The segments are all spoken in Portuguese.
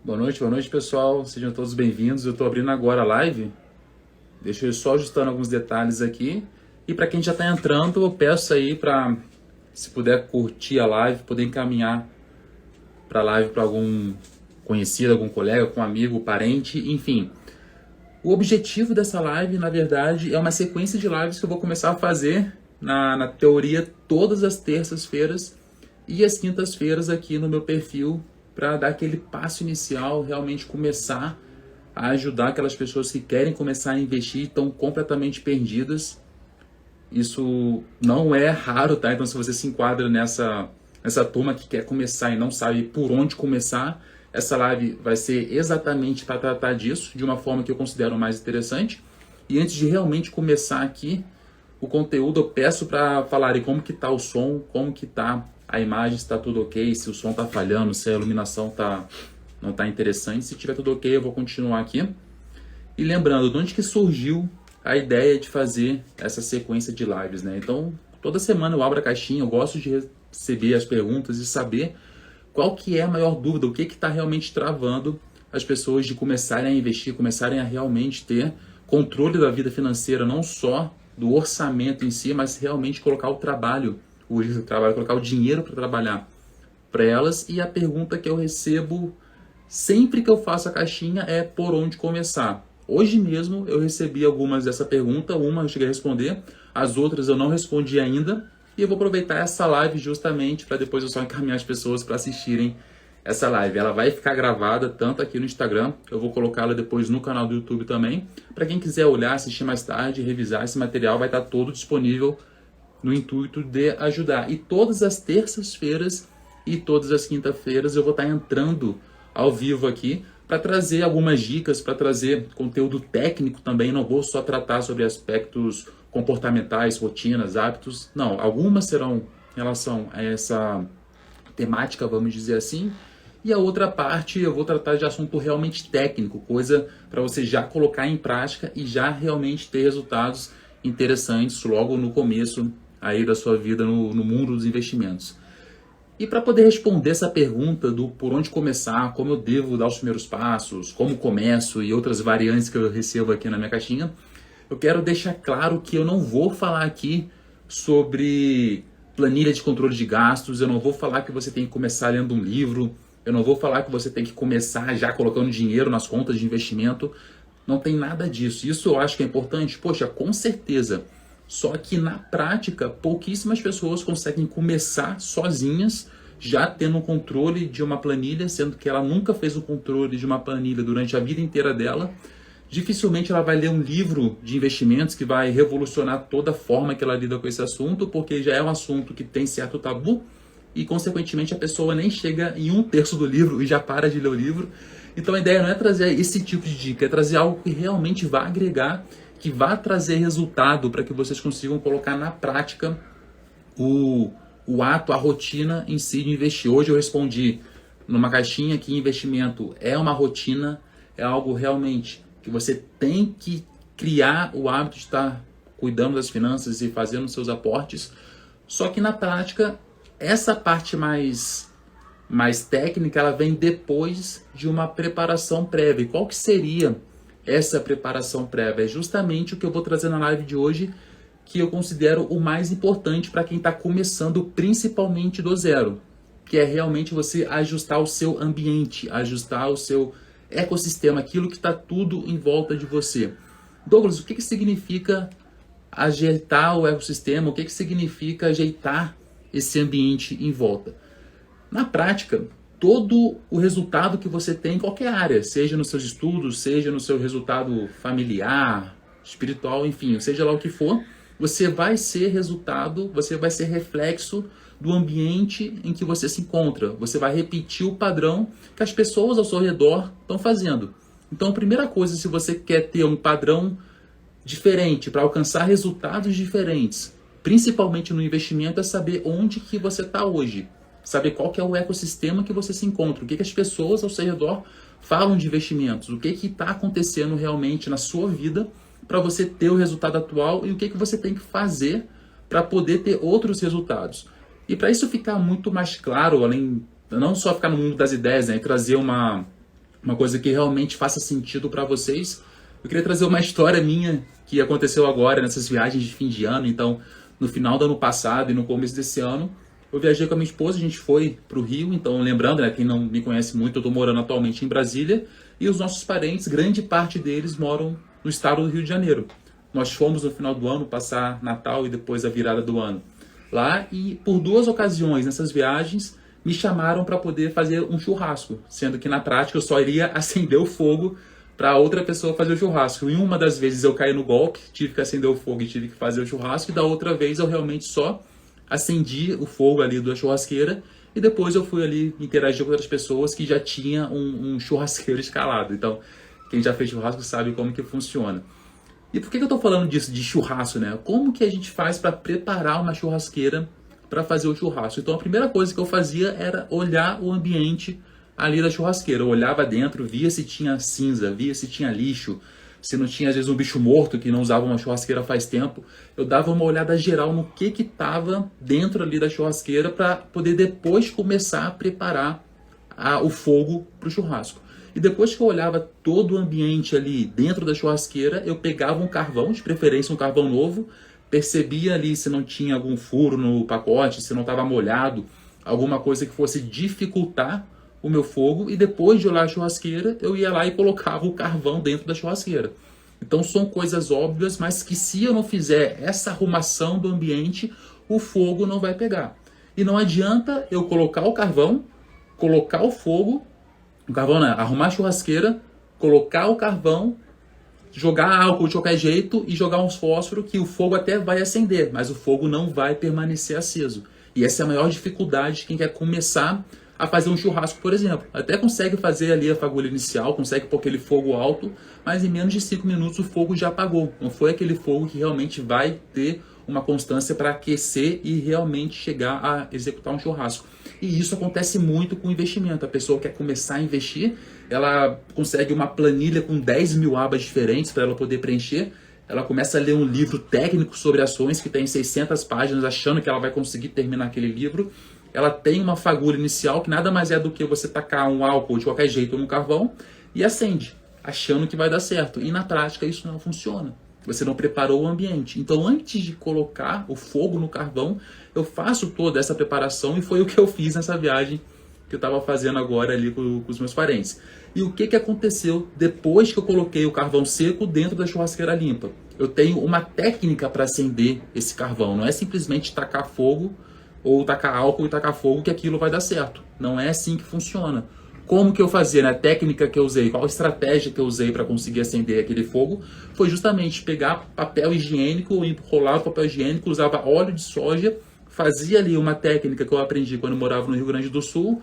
Boa noite pessoal, sejam todos bem-vindos. Eu estou abrindo agora a live, deixa eu só ajustando alguns detalhes aqui. E para quem já está entrando, eu peço aí para, se puder curtir a live, poder encaminhar para a live para algum conhecido, algum colega, algum amigo, parente, enfim. O objetivo dessa live, na verdade, é uma sequência de lives que eu vou começar a fazer na teoria todas as terças-feiras e as quintas-feiras aqui no meu perfil, para dar aquele passo inicial, realmente começar a ajudar aquelas pessoas que querem começar a investir e estão completamente perdidas. Isso não é raro, tá? Então, se você se enquadra nessa turma que quer começar e não sabe por onde começar, essa live vai ser exatamente para tratar disso, de uma forma que eu considero mais interessante. E antes de realmente começar aqui o conteúdo, eu peço para falarem como que tá o som, como que tá a imagem, se está tudo ok, se o som está falhando, se a iluminação não está interessante. Se tiver tudo ok, eu vou continuar aqui. E lembrando, de onde que surgiu a ideia de fazer essa sequência de lives, né? Então, toda semana eu abro a caixinha, eu gosto de receber as perguntas e saber qual que é a maior dúvida, o que está realmente travando as pessoas de começarem a investir, começarem a realmente ter controle da vida financeira, não só do orçamento em si, mas realmente colocar o trabalho, colocar o dinheiro para trabalhar para elas. E a pergunta que eu recebo sempre que eu faço a caixinha é por onde começar. Hoje mesmo eu recebi algumas dessa pergunta, uma eu cheguei a responder, as outras eu não respondi ainda, e eu vou aproveitar essa live justamente para depois eu só encaminhar as pessoas para assistirem essa live. Ela vai ficar gravada tanto aqui no Instagram, eu vou colocá-la depois no canal do YouTube também. Para quem quiser olhar, assistir mais tarde, revisar esse material, vai estar todo disponível no intuito de ajudar. E todas as terças-feiras e todas as quintas-feiras eu vou estar entrando ao vivo aqui para trazer algumas dicas, para trazer conteúdo técnico também. Não vou só tratar sobre aspectos comportamentais, rotinas, hábitos. Não, algumas serão em relação a essa temática, vamos dizer assim. E a outra parte eu vou tratar de assunto realmente técnico, coisa para você já colocar em prática e já realmente ter resultados interessantes logo no começo aí da sua vida no mundo dos investimentos. E para poder responder essa pergunta do por onde começar, como eu devo dar os primeiros passos, como começo e outras variantes que eu recebo aqui na minha caixinha, eu quero deixar claro que eu não vou falar aqui sobre planilha de controle de gastos, eu não vou falar que você tem que começar lendo um livro, eu não vou falar que você tem que começar já colocando dinheiro nas contas de investimento, não tem nada disso. Isso eu acho que é importante, poxa, com certeza. Só que na prática, pouquíssimas pessoas conseguem começar sozinhas, já tendo um controle de uma planilha, sendo que ela nunca fez o controle de uma planilha durante a vida inteira dela. Dificilmente ela vai ler um livro de investimentos que vai revolucionar toda a forma que ela lida com esse assunto, porque já é um assunto que tem certo tabu e, consequentemente, a pessoa nem chega em 1/3 do livro e já para de ler o livro. Então a ideia não é trazer esse tipo de dica, é trazer algo que realmente vá agregar, que vá trazer resultado para que vocês consigam colocar na prática o ato, a rotina em si de investir. Hoje eu respondi numa caixinha que investimento é uma rotina, é algo realmente que você tem que criar o hábito de estar cuidando das finanças e fazendo seus aportes. Só que na prática, essa parte mais técnica, ela vem depois de uma preparação prévia. E qual que seria essa preparação prévia? É justamente o que eu vou trazer na live de hoje, que eu considero o mais importante para quem está começando, principalmente do zero, que é realmente você ajustar o seu ambiente, ajustar o seu ecossistema, aquilo que está tudo em volta de você. Douglas, o que significa ajeitar o ecossistema? O que significa ajeitar esse ambiente em volta? Na prática, todo o resultado que você tem em qualquer área, seja nos seus estudos, seja no seu resultado familiar, espiritual, enfim, seja lá o que for, você vai ser resultado, você vai ser reflexo do ambiente em que você se encontra. Você vai repetir o padrão que as pessoas ao seu redor estão fazendo. Então, a primeira coisa, se você quer ter um padrão diferente para alcançar resultados diferentes, principalmente no investimento, é saber onde que você está hoje. Saber qual que é o ecossistema que você se encontra, o que as pessoas ao seu redor falam de investimentos, o que está acontecendo realmente na sua vida para você ter o resultado atual e o que você tem que fazer para poder ter outros resultados. E para isso ficar muito mais claro, além não só ficar no mundo das ideias, né, e trazer uma uma coisa que realmente faça sentido para vocês. Eu queria trazer uma história minha que aconteceu agora nessas viagens de fim de ano. Então, no final do ano passado e no começo desse ano, eu viajei com a minha esposa, a gente foi para o Rio. Então, lembrando, né, quem não me conhece muito, eu estou morando atualmente em Brasília e os nossos parentes, grande parte deles moram no estado do Rio de Janeiro. Nós fomos no final do ano passar Natal e depois a virada do ano lá, e por 2 ocasiões nessas viagens me chamaram para poder fazer um churrasco, sendo que na prática eu só iria acender o fogo para outra pessoa fazer o churrasco. Em uma das vezes eu caí no golpe, tive que acender o fogo e tive que fazer o churrasco, e da outra vez eu realmente só acendi o fogo ali da churrasqueira e depois eu fui ali interagir com outras pessoas que já tinham um churrasqueiro escalado. Então, quem já fez churrasco sabe como que funciona. E por que eu estou falando disso, de churrasco, né? Como que a gente faz para preparar uma churrasqueira para fazer o churrasco? Então a primeira coisa que eu fazia era olhar o ambiente ali da churrasqueira. Eu olhava dentro, via se tinha cinza, via se tinha lixo, se não tinha às vezes um bicho morto que não usava uma churrasqueira faz tempo. Eu dava uma olhada geral no que estava dentro ali da churrasqueira para poder depois começar a preparar o fogo para o churrasco. E depois que eu olhava todo o ambiente ali dentro da churrasqueira, eu pegava um carvão, de preferência um carvão novo, percebia ali se não tinha algum furo no pacote, se não estava molhado, alguma coisa que fosse dificultar o meu fogo, e depois de olhar a churrasqueira, eu ia lá e colocava o carvão dentro da churrasqueira. Então são coisas óbvias, mas que se eu não fizer essa arrumação do ambiente, o fogo não vai pegar. E não adianta eu colocar o carvão, colocar o fogo, o carvão, né? Arrumar a churrasqueira, colocar o carvão, jogar álcool de qualquer jeito e jogar uns fósforos que o fogo até vai acender, mas o fogo não vai permanecer aceso. E essa é a maior dificuldade de quem quer começar a fazer um churrasco, por exemplo. Até consegue fazer ali a fagulha inicial, consegue pôr aquele fogo alto, mas em menos de 5 minutos o fogo já apagou. Não foi aquele fogo que realmente vai ter uma constância para aquecer e realmente chegar a executar um churrasco. E isso acontece muito com investimento. A pessoa quer começar a investir, ela consegue uma planilha com 10 mil abas diferentes para ela poder preencher. Ela começa a ler um livro técnico sobre ações que tem 600 páginas, achando que ela vai conseguir terminar aquele livro. Ela tem uma fagulha inicial, que nada mais é do que você tacar um álcool de qualquer jeito no carvão e acende, achando que vai dar certo. E na prática isso não funciona. Você não preparou o ambiente. Então, antes de colocar o fogo no carvão, eu faço toda essa preparação, e foi o que eu fiz nessa viagem que eu estava fazendo agora ali com os meus parentes. E o que aconteceu depois que eu coloquei o carvão seco dentro da churrasqueira limpa? Eu tenho uma técnica para acender esse carvão. Não é simplesmente tacar fogo ou tacar álcool e tacar fogo que aquilo vai dar certo. Não é assim que funciona. Como que eu fazia, né? A técnica que eu usei, qual a estratégia que eu usei para conseguir acender aquele fogo, foi justamente pegar papel higiênico, enrolar o papel higiênico, usava óleo de soja, fazia ali uma técnica que eu aprendi quando eu morava no Rio Grande do Sul,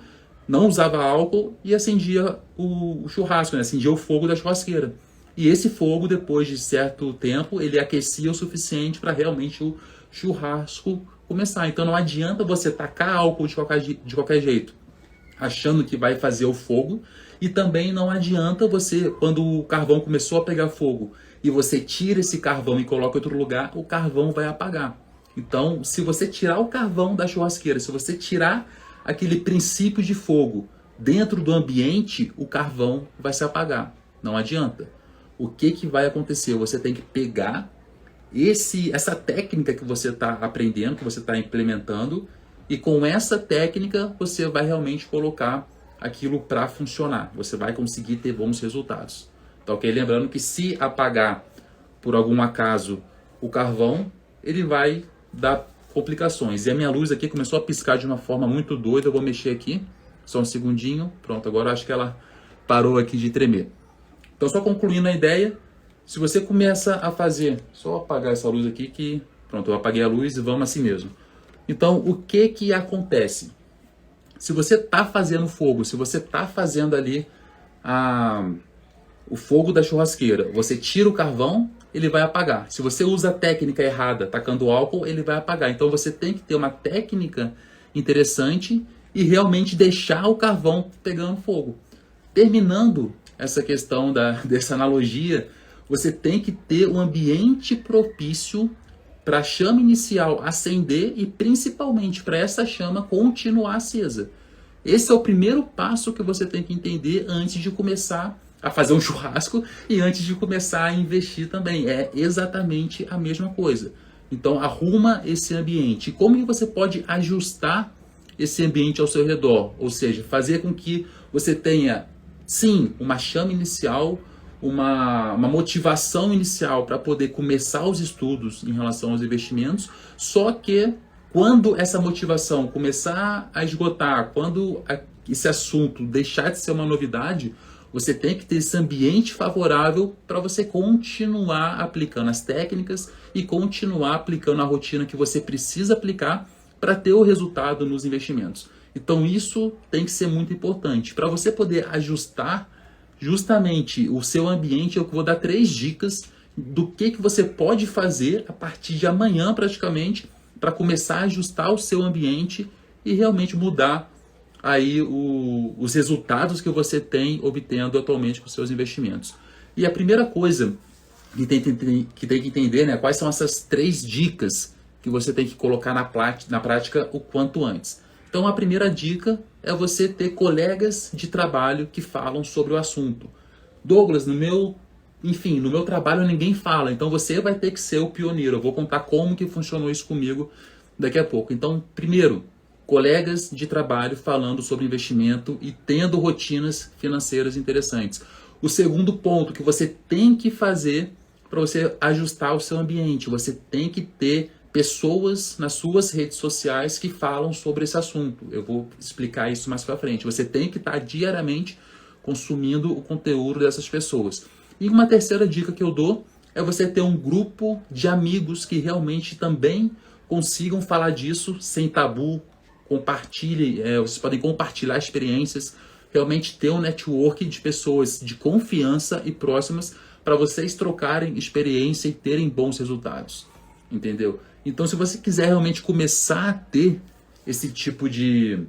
não usava álcool e acendia o churrasco, né? Acendia o fogo da churrasqueira. E esse fogo, depois de certo tempo, ele aquecia o suficiente para realmente o churrasco começar. Então não adianta você tacar álcool de qualquer jeito, achando que vai fazer o fogo, e também não adianta você, quando o carvão começou a pegar fogo e você tira esse carvão e coloca em outro lugar, o carvão vai apagar. Então, se você tirar o carvão da churrasqueira, se você tirar aquele princípio de fogo dentro do ambiente, o carvão vai se apagar. Não adianta. O que vai acontecer? Você tem que pegar essa técnica que você está aprendendo, que você está implementando, e com essa técnica você vai realmente colocar aquilo para funcionar. Você vai conseguir ter bons resultados. Tá ok? Lembrando que se apagar por algum acaso o carvão, ele vai dar complicações. E a minha luz aqui começou a piscar de uma forma muito doida. Eu vou mexer aqui, só um segundinho. Pronto, agora acho que ela parou aqui de tremer. Então, só concluindo a ideia, se você começa a fazer, só apagar essa luz aqui que, pronto, eu apaguei a luz e vamos assim mesmo. Então, o que acontece? Se você está fazendo fogo, se você está fazendo ali o fogo da churrasqueira, você tira o carvão, ele vai apagar. Se você usa a técnica errada, tacando álcool, ele vai apagar. Então, você tem que ter uma técnica interessante e realmente deixar o carvão pegando fogo. Terminando essa questão dessa analogia, você tem que ter um ambiente propício para a chama inicial acender e principalmente para essa chama continuar acesa. Esse é o primeiro passo que você tem que entender antes de começar a fazer um churrasco e antes de começar a investir também. É exatamente a mesma coisa. Então, arruma esse ambiente. Como que você pode ajustar esse ambiente ao seu redor? Ou seja, fazer com que você tenha, sim, uma chama inicial, uma motivação inicial para poder começar os estudos em relação aos investimentos, só que quando essa motivação começar a esgotar, quando esse assunto deixar de ser uma novidade, você tem que ter esse ambiente favorável para você continuar aplicando as técnicas e continuar aplicando a rotina que você precisa aplicar para ter o resultado nos investimentos. Então isso tem que ser muito importante. Para você poder ajustar justamente o seu ambiente, eu vou dar 3 dicas do que você pode fazer a partir de amanhã praticamente para começar a ajustar o seu ambiente e realmente mudar aí os resultados que você tem obtendo atualmente com seus investimentos. E a primeira coisa que tem que entender, né, quais são essas 3 dicas que você tem que colocar na prática o quanto antes. Então a primeira dica é você ter colegas de trabalho que falam sobre o assunto. Douglas, no meu trabalho ninguém fala, então você vai ter que ser o pioneiro. Eu vou contar como que funcionou isso comigo daqui a pouco. Então, primeiro, colegas de trabalho falando sobre investimento e tendo rotinas financeiras interessantes. O segundo ponto que você tem que fazer para você ajustar o seu ambiente, você tem que ter pessoas nas suas redes sociais que falam sobre esse assunto. Eu vou explicar isso mais para frente. Você tem que estar diariamente consumindo o conteúdo dessas pessoas. E uma terceira dica que eu dou é você ter um grupo de amigos que realmente também consigam falar disso sem tabu. Vocês podem compartilhar experiências, realmente ter um network de pessoas de confiança e próximas para vocês trocarem experiência e terem bons resultados. Entendeu? Então, se você quiser realmente começar a ter esse tipo de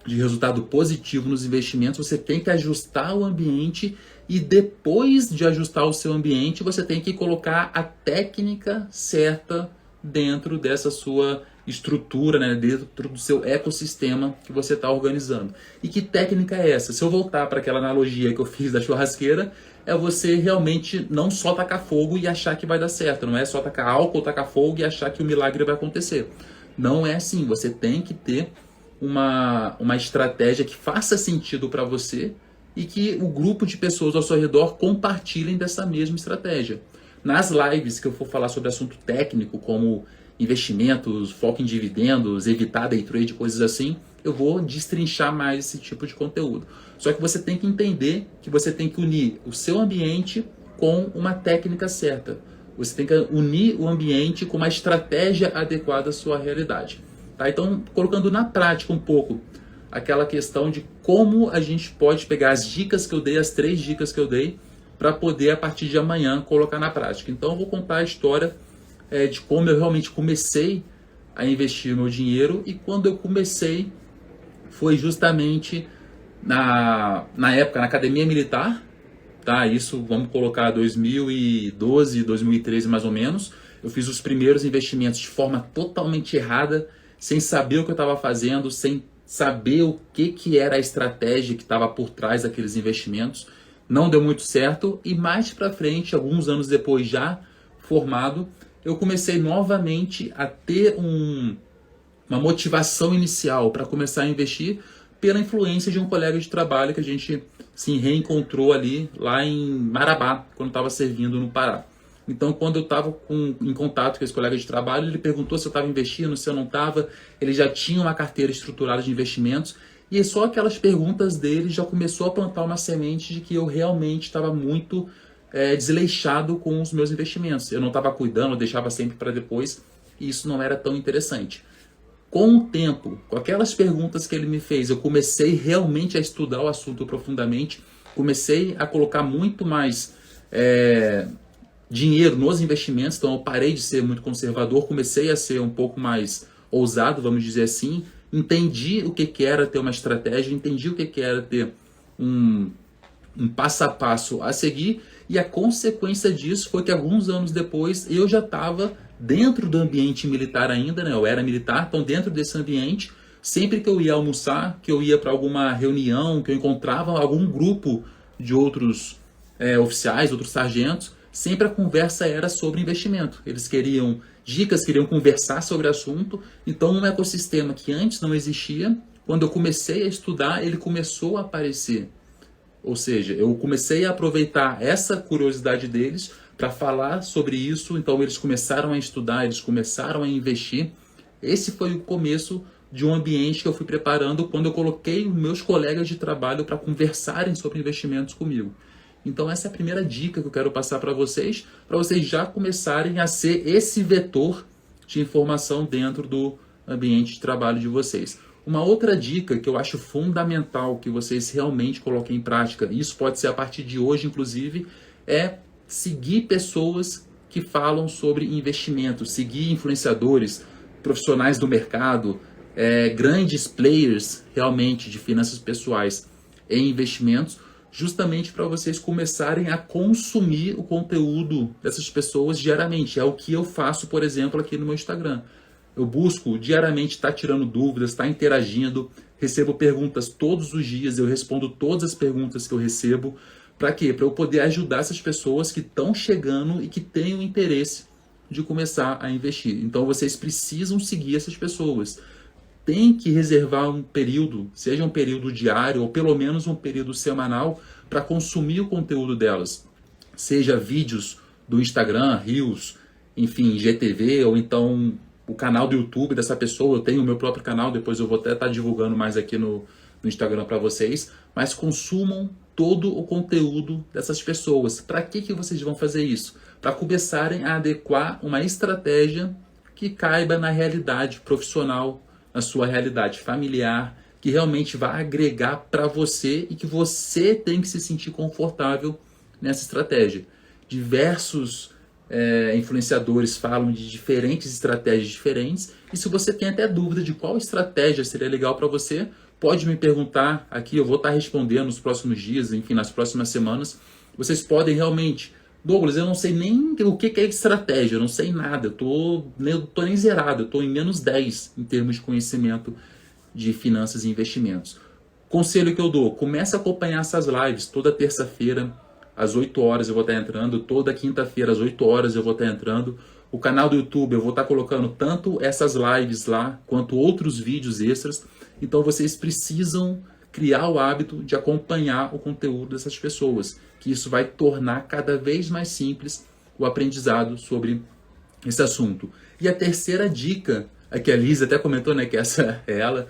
resultado positivo nos investimentos, você tem que ajustar o ambiente e depois de ajustar o seu ambiente, você tem que colocar a técnica certa dentro dessa sua estrutura, né, dentro do seu ecossistema que você está organizando. E que técnica é essa? Se eu voltar para aquela analogia que eu fiz da churrasqueira, é você realmente não só tacar fogo e achar que vai dar certo. Não é só tacar álcool, tacar fogo e achar que o milagre vai acontecer. Não é assim. Você tem que ter uma estratégia que faça sentido para você e que o grupo de pessoas ao seu redor compartilhem dessa mesma estratégia. Nas lives que eu for falar sobre assunto técnico, como investimentos, foco em dividendos, evitar day trade, coisas assim, eu vou destrinchar mais esse tipo de conteúdo. Só que você tem que entender que você tem que unir o seu ambiente com uma técnica certa. Você tem que unir o ambiente com uma estratégia adequada à sua realidade. Tá? Então, colocando na prática um pouco aquela questão de como a gente pode pegar as dicas que eu dei, as 3 dicas que eu dei, para poder, a partir de amanhã, colocar na prática. Então, eu vou contar a história de como eu realmente comecei a investir meu dinheiro, e quando eu comecei foi justamente na época, na academia militar, tá? Isso, vamos colocar 2012, 2013 mais ou menos. Eu fiz os primeiros investimentos de forma totalmente errada, sem saber o que eu estava fazendo, sem saber o que era a estratégia que estava por trás daqueles investimentos. Não deu muito certo, e mais para frente, alguns anos depois já formado, eu comecei novamente a ter uma motivação inicial para começar a investir pela influência de um colega de trabalho que a gente se reencontrou ali lá em Marabá, quando estava servindo no Pará. Então, quando eu estava em contato com esse colega de trabalho, ele perguntou se eu estava investindo, se eu não estava. Ele já tinha uma carteira estruturada de investimentos, e só aquelas perguntas dele já começou a plantar uma semente de que eu realmente estava muito desleixado com os meus investimentos. Eu não estava cuidando, eu deixava sempre para depois, e isso não era tão interessante. Com o tempo, com aquelas perguntas que ele me fez, eu comecei realmente a estudar o assunto profundamente, comecei a colocar muito mais dinheiro nos investimentos, então eu parei de ser muito conservador, comecei a ser um pouco mais ousado, vamos dizer assim, entendi o que era ter uma estratégia, entendi o que era ter um passo a passo a seguir, e a consequência disso foi que alguns anos depois eu já estava dentro do ambiente militar ainda, né? Eu era militar, então dentro desse ambiente, Sempre que eu ia almoçar, que eu ia para alguma reunião, que eu encontrava algum grupo de outros oficiais, outros sargentos, sempre a conversa era sobre investimento. Eles queriam dicas, queriam conversar sobre o assunto. Então, um ecossistema que antes não existia, quando eu comecei a estudar, ele começou a aparecer. Ou seja, eu comecei a aproveitar essa curiosidade deles para falar sobre isso. Então, eles começaram a estudar, eles começaram a investir. Esse foi o começo de um ambiente que eu fui preparando quando eu coloquei os meus colegas de trabalho para conversarem sobre investimentos comigo. Então essa é a primeira dica que eu quero passar para vocês já começarem a ser esse vetor de informação dentro do ambiente de trabalho de vocês. Uma outra dica que eu acho fundamental que vocês realmente coloquem em prática, e isso pode ser a partir de hoje inclusive, é seguir pessoas que falam sobre investimentos, seguir influenciadores, profissionais do mercado, grandes players realmente de finanças pessoais e investimentos, justamente para vocês começarem a consumir o conteúdo dessas pessoas diariamente. É o que eu faço, por exemplo, aqui no meu Instagram. Eu busco diariamente estar tirando dúvidas, estar interagindo, recebo perguntas todos os dias, eu respondo todas as perguntas que eu recebo. Para quê? Para eu poder ajudar essas pessoas que estão chegando e que têm o interesse de começar a investir. Então vocês precisam seguir essas pessoas. Tem que reservar um período, seja um período diário ou pelo menos um período semanal para consumir o conteúdo delas. Seja vídeos do Instagram, Reels, enfim, GTV, ou então o canal do YouTube dessa pessoa. Eu tenho o meu próprio canal, depois eu vou até estar divulgando mais aqui no Instagram para vocês. Mas consumam todo o conteúdo dessas pessoas. Para que vocês vão fazer isso? Para começarem a adequar uma estratégia que caiba na realidade profissional, na sua realidade familiar, que realmente vai agregar para você e que você tem que se sentir confortável nessa estratégia. Diversos influenciadores falam de diferentes estratégias diferentes, e se você tem até dúvida de qual estratégia seria legal para você, pode me perguntar aqui, eu vou estar respondendo nos próximos dias, enfim, nas próximas semanas. Vocês podem realmente... Douglas, eu não sei nem o que é estratégia, eu não sei nada, eu tô nem zerado, eu tô em menos 10 em termos de conhecimento de finanças e investimentos. Conselho que eu dou, comece a acompanhar essas lives toda terça-feira, às 8 horas eu vou estar entrando, toda quinta-feira às 8 horas eu vou estar entrando. O canal do YouTube eu vou estar colocando tanto essas lives lá, quanto outros vídeos extras. Então vocês precisam criar o hábito de acompanhar o conteúdo dessas pessoas, que isso vai tornar cada vez mais simples o aprendizado sobre esse assunto. E a terceira dica, aqui a Liz até comentou, né, que essa é ela,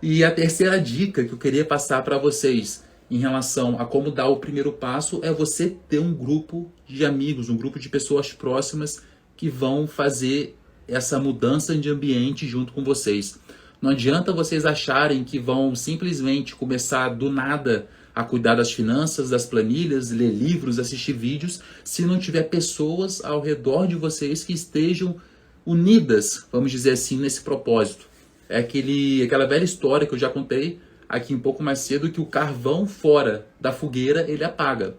e a terceira dica que eu queria passar para vocês em relação a como dar o primeiro passo é você ter um grupo de amigos, um grupo de pessoas próximas que vão fazer essa mudança de ambiente junto com vocês. Não adianta vocês acharem que vão simplesmente começar do nada a cuidar das finanças, das planilhas, ler livros, assistir vídeos, se não tiver pessoas ao redor de vocês que estejam unidas, vamos dizer assim, nesse propósito. É aquela velha história que eu já contei aqui um pouco mais cedo, que o carvão fora da fogueira, ele apaga.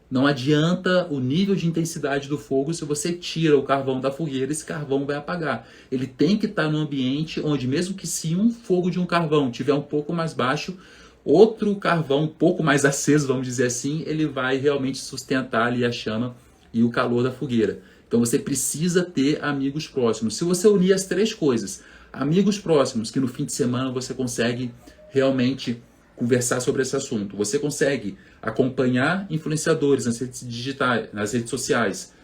Não adianta o nível de intensidade do fogo, se você tira o carvão da fogueira, esse carvão vai apagar. Ele tem que estar num ambiente onde, mesmo que se um fogo de um carvão tiver um pouco mais baixo, outro carvão um pouco mais aceso, vamos dizer assim, ele vai realmente sustentar ali a chama e o calor da fogueira. Então você precisa ter amigos próximos. Se você unir as três coisas, amigos próximos, que no fim de semana você consegue realmente conversar sobre esse assunto. Você consegue acompanhar influenciadores nas redes digitais, nas redes sociais.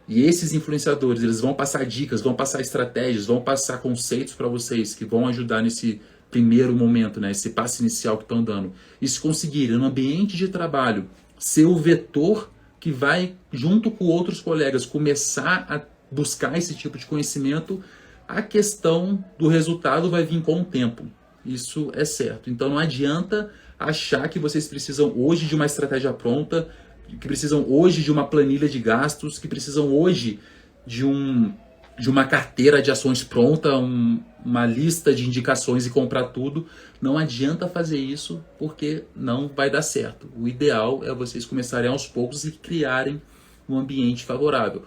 E esses influenciadores, eles vão passar dicas, vão passar estratégias, vão passar conceitos para vocês que vão ajudar nesse primeiro momento, né, esse passo inicial que estão dando. E se conseguirem, no ambiente de trabalho, ser o vetor que vai, junto com outros colegas, começar a buscar esse tipo de conhecimento, a questão do resultado vai vir com o tempo. Isso é certo. Então não adianta achar que vocês precisam hoje de uma estratégia pronta, que precisam hoje de uma planilha de gastos, que precisam hoje de uma carteira de ações pronta, uma lista de indicações e comprar tudo. Não adianta fazer isso, porque não vai dar certo. O ideal é vocês começarem aos poucos e criarem um ambiente favorável.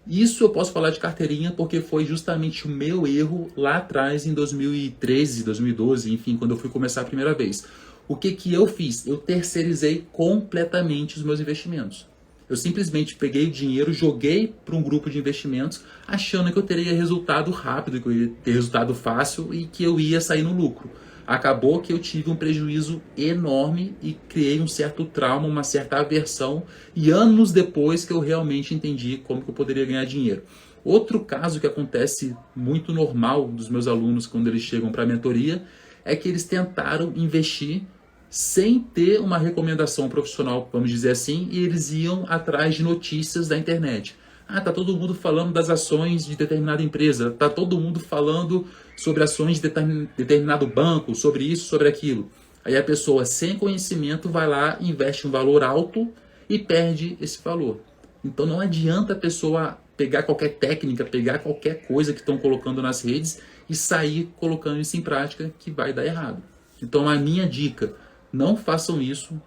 Isso eu posso falar de carteirinha porque foi justamente o meu erro lá atrás em 2013, 2012, enfim, quando eu fui começar a primeira vez. O que que eu fiz? Eu terceirizei completamente os meus investimentos. Eu simplesmente peguei o dinheiro, joguei para um grupo de investimentos, achando que eu teria resultado rápido, que eu ia ter resultado fácil e que eu ia sair no lucro. Acabou que eu tive um prejuízo enorme e criei um certo trauma, uma certa aversão, e anos depois que eu realmente entendi como que eu poderia ganhar dinheiro. Outro caso que acontece muito normal dos meus alunos quando eles chegam para a mentoria é que eles tentaram investir sem ter uma recomendação profissional, vamos dizer assim, e eles iam atrás de notícias da internet. Ah, tá todo mundo falando das ações de determinada empresa, tá todo mundo falando sobre ações de determinado banco, sobre isso, sobre aquilo. Aí a pessoa sem conhecimento vai lá, investe um valor alto e perde esse valor. Então não adianta a pessoa pegar qualquer técnica, pegar qualquer coisa que estão colocando nas redes e sair colocando isso em prática, que vai dar errado. Então a minha dica: não façam isso,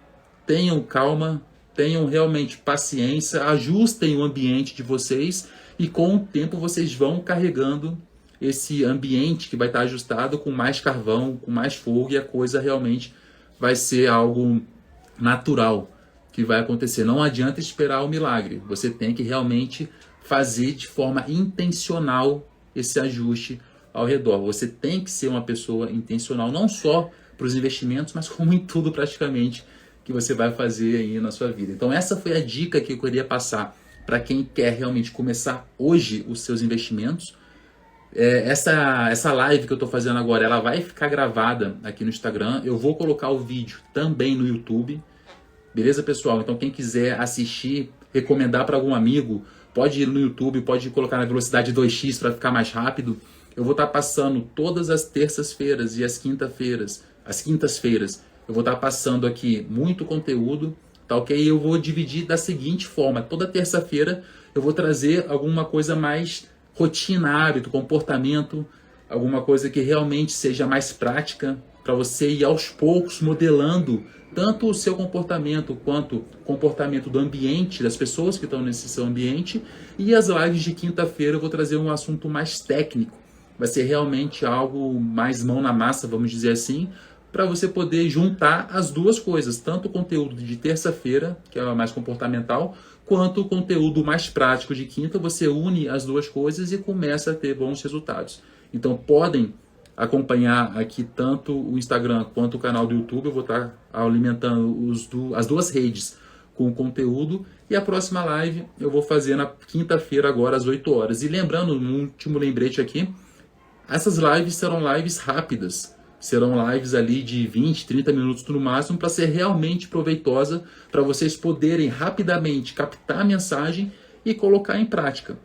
tenham calma, tenham realmente paciência, ajustem o ambiente de vocês e com o tempo vocês vão carregando esse ambiente que vai estar ajustado com mais carvão, com mais fogo, e a coisa realmente vai ser algo natural que vai acontecer. Não adianta esperar o milagre, você tem que realmente fazer de forma intencional esse ajuste ao redor. Você tem que ser uma pessoa intencional, não só para os investimentos, mas como em tudo praticamente que você vai fazer aí na sua vida. Então essa foi a dica que eu queria passar para quem quer realmente começar hoje os seus investimentos. Essa live que eu estou fazendo agora, ela vai ficar gravada aqui no Instagram. Eu vou colocar o vídeo também no YouTube. Beleza, pessoal? Então quem quiser assistir, recomendar para algum amigo, pode ir no YouTube, pode colocar na velocidade 2x para ficar mais rápido. Eu vou estar passando todas as terças-feiras e as quintas-feiras, eu vou estar passando aqui muito conteúdo, tá ok? E eu vou dividir da seguinte forma: toda terça-feira eu vou trazer alguma coisa mais rotina, hábito, comportamento, alguma coisa que realmente seja mais prática para você ir aos poucos modelando tanto o seu comportamento quanto o comportamento do ambiente, das pessoas que estão nesse seu ambiente. E as lives de quinta-feira eu vou trazer um assunto mais técnico. Vai ser realmente algo mais mão na massa, vamos dizer assim, para você poder juntar as duas coisas, tanto o conteúdo de terça-feira, que é mais comportamental, quanto o conteúdo mais prático de quinta. Você une as duas coisas e começa a ter bons resultados. Então podem acompanhar aqui tanto o Instagram quanto o canal do YouTube. Eu vou estar alimentando as duas redes com o conteúdo, e a próxima live eu vou fazer na quinta-feira agora às 8 horas. E lembrando, um último lembrete aqui, essas lives serão lives rápidas. Serão lives ali de 20, 30 minutos no máximo, para ser realmente proveitosa, para vocês poderem rapidamente captar a mensagem e colocar em prática.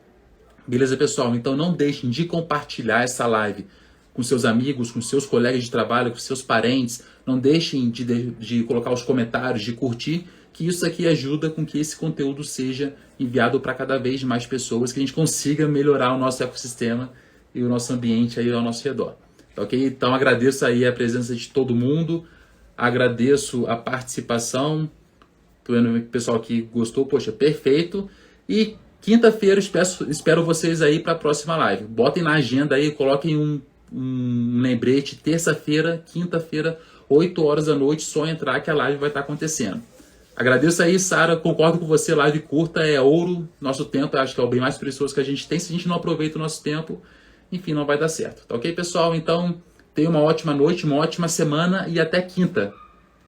Beleza, pessoal? Então não deixem de compartilhar essa live com seus amigos, com seus colegas de trabalho, com seus parentes. Não deixem de colocar os comentários, de curtir, que isso aqui ajuda com que esse conteúdo seja enviado para cada vez mais pessoas, que a gente consiga melhorar o nosso ecossistema e o nosso ambiente aí ao nosso redor. Ok? Então agradeço aí a presença de todo mundo, agradeço a participação, tô vendo que o pessoal aqui gostou, poxa, perfeito. E quinta-feira espero vocês aí para a próxima live. Botem na agenda aí, coloquem um lembrete, terça-feira, quinta-feira, 8 horas da noite, só entrar que a live vai estar acontecendo. Agradeço aí, Sara, concordo com você, live curta é ouro, nosso tempo acho que é o bem mais precioso que a gente tem. Se a gente não aproveita o nosso tempo, enfim, não vai dar certo. Tá ok, pessoal? Então, tenha uma ótima noite, uma ótima semana e até quinta.